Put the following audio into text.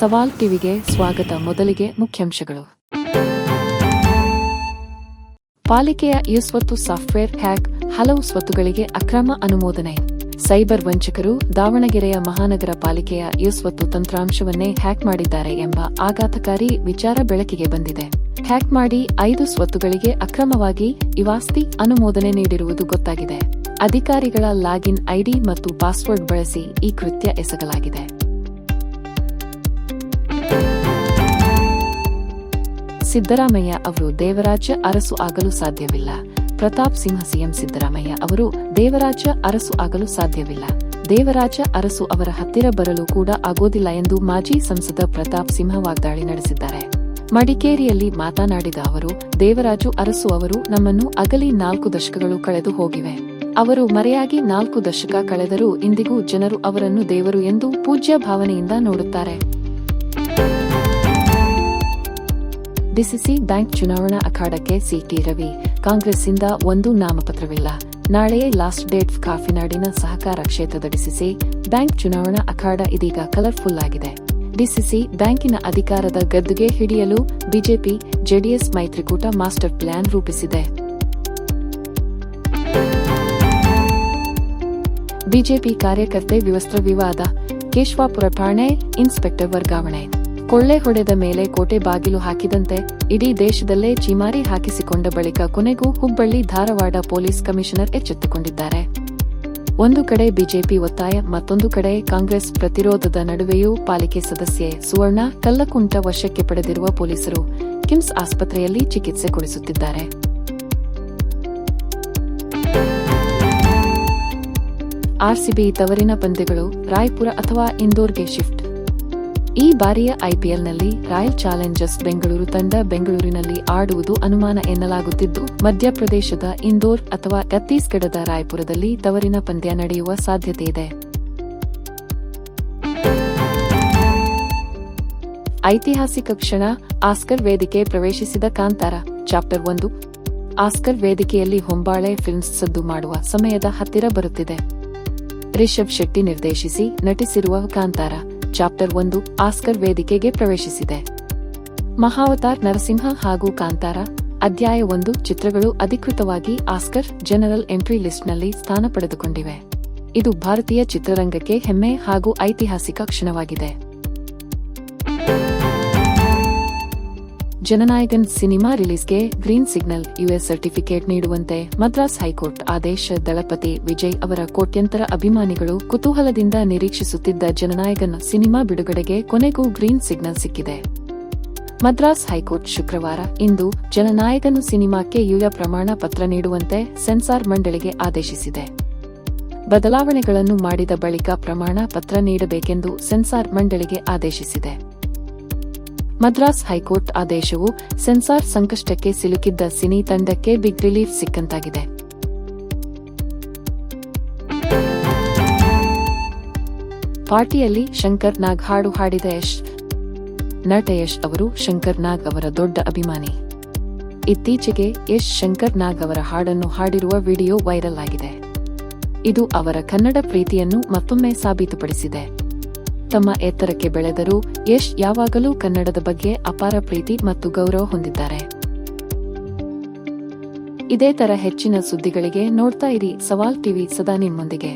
ಸವಾಲ್ ಟಿವಿಗೆ ಸ್ವಾಗತ. ಮೊದಲಿಗೆ ಮುಖ್ಯಾಂಶಗಳು. ಪಾಲಿಕೆಯ ಇ-ಸ್ವತ್ತು ಸಾಫ್ಟ್ವೇರ್ ಹ್ಯಾಕ್, ಹಲವು ಸ್ವತ್ತುಗಳಿಗೆ ಅಕ್ರಮ ಅನುಮೋದನೆ. ಸೈಬರ್ ವಂಚಕರು ದಾವಣಗೆರೆಯ ಮಹಾನಗರ ಪಾಲಿಕೆಯ ಇ-ಸ್ವತ್ತು ತಂತ್ರಾಂಶವನ್ನೇ ಹ್ಯಾಕ್ ಮಾಡಿದ್ದಾರೆ ಎಂಬ ಆಘಾತಕಾರಿ ವಿಚಾರ ಬೆಳಕಿಗೆ ಬಂದಿದೆ. ಹ್ಯಾಕ್ ಮಾಡಿ 5 ಸ್ವತ್ತುಗಳಿಗೆ ಅಕ್ರಮವಾಗಿ ಇವಾಸ್ತಿ ಅನುಮೋದನೆ ನೀಡಿರುವುದು ಗೊತ್ತಾಗಿದೆ. ಅಧಿಕಾರಿಗಳ ಲಾಗಿನ್ ಐಡಿ ಮತ್ತು ಪಾಸ್ವರ್ಡ್ ಬಳಸಿ ಈ ಕೃತ್ಯ ಎಸಗಲಾಗಿದೆ. ಸಿದ್ದರಾಮಯ್ಯ ಅವರು ದೇವರಾಜ್ಯ ಅರಸು ಆಗಲು ಸಾಧ್ಯವಿಲ್ಲ. ಪ್ರತಾಪ್ ಸಿಂಹ. ಸಿಎಂ ಸಿದ್ದರಾಮಯ್ಯ ಅವರು ದೇವರಾಜ್ಯ ಅರಸು ಆಗಲು ಸಾಧ್ಯವಿಲ್ಲ. ದೇವರಾಜ ಅರಸು ಅವರ ಹತ್ತಿರ ಬರಲು ಕೂಡ ಆಗೋದಿಲ್ಲ ಎಂದು ಮಾಜಿ ಸಂಸದ ಪ್ರತಾಪ್ ಸಿಂಹ ವಾಗ್ದಾಳಿ ನಡೆಸಿದ್ದಾರೆ. ಮಡಿಕೇರಿಯಲ್ಲಿ ಮಾತನಾಡಿದ ಅವರು, ದೇವರಾಜು ಅರಸು ಅವರು ನಮ್ಮನ್ನು ಅಗಲಿ 4 ದಶಕಗಳು ಕಳೆದು ಹೋಗಿವೆ. ಅವರು ಮರೆಯಾಗಿ 4 ದಶಕ ಕಳೆದರೂ ಇಂದಿಗೂ ಜನರು ಅವರನ್ನು ದೇವರು ಎಂದು ಪೂಜ್ಯ ಭಾವನೆಯಿಂದ ನೋಡುತ್ತಾರೆ. ಡಿಸಿಸಿ ಬ್ಯಾಂಕ್ ಚುನಾವಣಾ ಅಖಾಡಕ್ಕೆ ಸಿಟಿ ರವಿ. ಕಾಂಗ್ರೆಸ್ಸಿಂದ ಒಂದು ನಾಮಪತ್ರವಿಲ್ಲ. ನಾಳೆಯೇ ಲಾಸ್ಟ್ ಡೇಟ್. ಕಾಫಿನಾಡಿನ ಸಹಕಾರ ಕ್ಷೇತ್ರದ ಡಿಸಿಸಿ ಬ್ಯಾಂಕ್ ಚುನಾವಣಾ ಅಖಾಡ ಇದೀಗ ಕಲರ್ಫುಲ್ ಆಗಿದೆ. ಡಿಸಿಸಿ ಬ್ಯಾಂಕಿನ ಅಧಿಕಾರದ ಗದ್ದುಗೆ ಹಿಡಿಯಲು ಬಿಜೆಪಿ ಜೆಡಿಎಸ್ ಮೈತ್ರಿಕೂಟ ಮಾಸ್ಟರ್ ಪ್ಲಾನ್ ರೂಪಿಸಿದೆ. ಬಿಜೆಪಿ ಕಾರ್ಯಕರ್ತೆ ವಿವಸ್ತ್ರ ವಿವಾದ. ಕೇಶವಾಪುರ ಠಾಣೆ ಇನ್ಸ್ಪೆಕ್ಟರ್ ವರ್ಗಾವಣೆ. ಕೊಳ್ಳೆ ಹೊಡೆದ ಮೇಲೆ ಕೋಟೆ ಬಾಗಿಲು ಹಾಕಿದಂತೆ ಇಡೀ ದೇಶದಲ್ಲೇ ಚೀಮಾರಿ ಹಾಕಿಸಿಕೊಂಡ ಬಳಿಕ ಕೊನೆಗೂ ಹುಬ್ಬಳ್ಳಿ ಧಾರವಾಡ ಪೊಲೀಸ್ ಕಮಿಷನರ್ ಎಚ್ಚೆತ್ತುಕೊಂಡಿದ್ದಾರೆ. ಒಂದು ಕಡೆ ಬಿಜೆಪಿ ಒತ್ತಾಯ, ಮತ್ತೊಂದು ಕಡೆ ಕಾಂಗ್ರೆಸ್ ಪ್ರತಿರೋಧದ ನಡುವೆಯೂ ಪಾಲಿಕೆ ಸದಸ್ಯೆ ಸುವರ್ಣ ಕಲ್ಲಕುಂಟ ವಶಕ್ಕೆ ಪಡೆದಿರುವ ಪೊಲೀಸರು ಕಿಮ್ಸ್ ಆಸ್ಪತ್ರೆಯಲ್ಲಿ ಚಿಕಿತ್ಸೆ ಕೊಡಿಸುತ್ತಿದ್ದಾರೆ. ಆರ್ಸಿಬಿ ತವರಿನ ಪಂದ್ಯಗಳು ರಾಯ್ಪುರ ಅಥವಾ ಇಂದೋರ್ಗೆ ಶಿಫ್ಟ್. ಈ ಬಾರಿಯ ಐಪಿಎಲ್ನಲ್ಲಿ ರಾಯಲ್ ಚಾಲೆಂಜರ್ಸ್ ಬೆಂಗಳೂರು ತಂಡ ಬೆಂಗಳೂರಿನಲ್ಲಿ ಆಡುವುದು ಅನುಮಾನ ಎನ್ನಲಾಗುತ್ತಿದ್ದು, ಮಧ್ಯಪ್ರದೇಶದ ಇಂದೋರ್ ಅಥವಾ ಛತ್ತೀಸ್ಗಢದ ರಾಯ್ಪುರದಲ್ಲಿ ತವರಿನ ಪಂದ್ಯ ನಡೆಯುವ ಸಾಧ್ಯತೆಯಿದೆ. ಐತಿಹಾಸಿಕ ಕ್ಷಣ. ಆಸ್ಕರ್ ವೇದಿಕೆ ಪ್ರವೇಶಿಸಿದ ಕಾಂತಾರ ಚಾಪ್ಟರ್ 1. ಆಸ್ಕರ್ ವೇದಿಕೆಯಲ್ಲಿ ಹೊಂಬಾಳೆ ಫಿಲ್ಮ್ಸ್ ಸದ್ದು ಮಾಡುವ ಸಮಯದ ಹತ್ತಿರ ಬರುತ್ತಿದೆ. ರಿಷಬ್ ಶೆಟ್ಟಿ ನಿರ್ದೇಶಿಸಿ ನಟಿಸಿರುವ ಕಾಂತಾರ ಚಾಪ್ಟರ್ 1 ಆಸ್ಕರ್ ವೇದಿಕೆಗೆ ಪ್ರವೇಶಿಸಿದೆ. ಮಹಾವತಾರ್ ನರಸಿಂಹ ಹಾಗೂ ಕಾಂತಾರ ಅಧ್ಯಾಯ 1 ಚಿತ್ರಗಳು ಅಧಿಕೃತವಾಗಿ ಆಸ್ಕರ್ ಜನರಲ್ ಎಂಟ್ರಿ ಲಿಸ್ಟ್ನಲ್ಲಿ ಸ್ಥಾನ ಪಡೆದುಕೊಂಡಿವೆ. ಇದು ಭಾರತೀಯ ಚಿತ್ರರಂಗಕ್ಕೆ ಹೆಮ್ಮೆ ಹಾಗೂ ಐತಿಹಾಸಿಕ ಕ್ಷಣವಾಗಿದೆ. ಜನನಾಯಕನ್ ಸಿನಿಮಾ ರಿಲೀಸ್ಗೆ ಗ್ರೀನ್ ಸಿಗ್ನಲ್, ಯುಎಸ್ ಸರ್ಟಿಫಿಕೇಟ್ ನೀಡುವಂತೆ ಮದ್ರಾಸ್ ಹೈಕೋರ್ಟ್ ಆದೇಶ. ದಳಪತಿ ವಿಜಯ್ ಅವರ ಕೋಟ್ಯಂತರ ಅಭಿಮಾನಿಗಳು ಕುತೂಹಲದಿಂದ ನಿರೀಕ್ಷಿಸುತ್ತಿದ್ದ ಜನನಾಯಕನ್ ಸಿನಿಮಾ ಬಿಡುಗಡೆಗೆ ಕೊನೆಗೂ ಗ್ರೀನ್ ಸಿಗ್ನಲ್ ಸಿಕ್ಕಿದೆ. ಮದ್ರಾಸ್ ಹೈಕೋರ್ಟ್ ಶುಕ್ರವಾರ ಇಂದು ಜನನಾಯಕನ್ ಸಿನಿಮಾಕ್ಕೆ ಯುಎ ಪ್ರಮಾಣ ಪತ್ರ ನೀಡುವಂತೆ ಸೆನ್ಸಾರ್ ಮಂಡಳಿಗೆ ಆದೇಶಿಸಿದೆ. ಬದಲಾವಣೆಗಳನ್ನು ಮಾಡಿದ ಬಳಿಕ ಪ್ರಮಾಣ ಪತ್ರ ನೀಡಬೇಕೆಂದು ಸೆನ್ಸಾರ್ ಮಂಡಳಿಗೆ ಆದೇಶಿಸಿದೆ. ಮದ್ರಾಸ್ ಹೈಕೋರ್ಟ್ ಆದೇಶವು ಸೆನ್ಸಾರ್ ಸಂಕಷ್ಟಕ್ಕೆ ಸಿಲುಕಿದ್ದ ಸಿನಿ ತಂಡಕ್ಕೆ ಬಿಗ್ ರಿಲೀಫ್ ಸಿಕ್ಕಂತಾಗಿದೆ. ಪಾರ್ಟಿಯಲ್ಲಿ ಶಂಕರ್ ನಾಗ್ ಹಾಡು ಹಾಡಿದ ಯಶ್. ನಟ ಯಶ್ ಅವರು ಶಂಕರ್ ನಾಗ್ ಅವರ ದೊಡ್ಡ ಅಭಿಮಾನಿ. ಇತ್ತೀಚೆಗೆ ಯಶ್ ಶಂಕರ್ ನಾಗ್ ಅವರ ಹಾಡನ್ನು ಹಾಡಿರುವ ವಿಡಿಯೋ ವೈರಲ್ ಆಗಿದೆ. ಇದು ಅವರ ಕನ್ನಡ ಪ್ರೀತಿಯನ್ನು ಮತ್ತೊಮ್ಮೆ ಸಾಬೀತುಪಡಿಸಿದೆ. ತಮ್ಮ ಎತ್ತರಕ್ಕೆ ಬೆಳೆದರೂ ಯಶ್ ಯಾವಾಗಲೂ ಕನ್ನಡದ ಬಗ್ಗೆ ಅಪಾರ ಪ್ರೀತಿ ಮತ್ತು ಗೌರವ ಹೊಂದಿದ್ದಾರೆ. ಇದೇ ತರ ಹೆಚ್ಚಿನ ಸುದ್ದಿಗಳಿಗೆ ನೋಡ್ತಾ ಇರಿ ಸವಾಲ್ ಟಿವಿ, ಸದಾ ನಿಮ್ಮೊಂದಿಗೆ.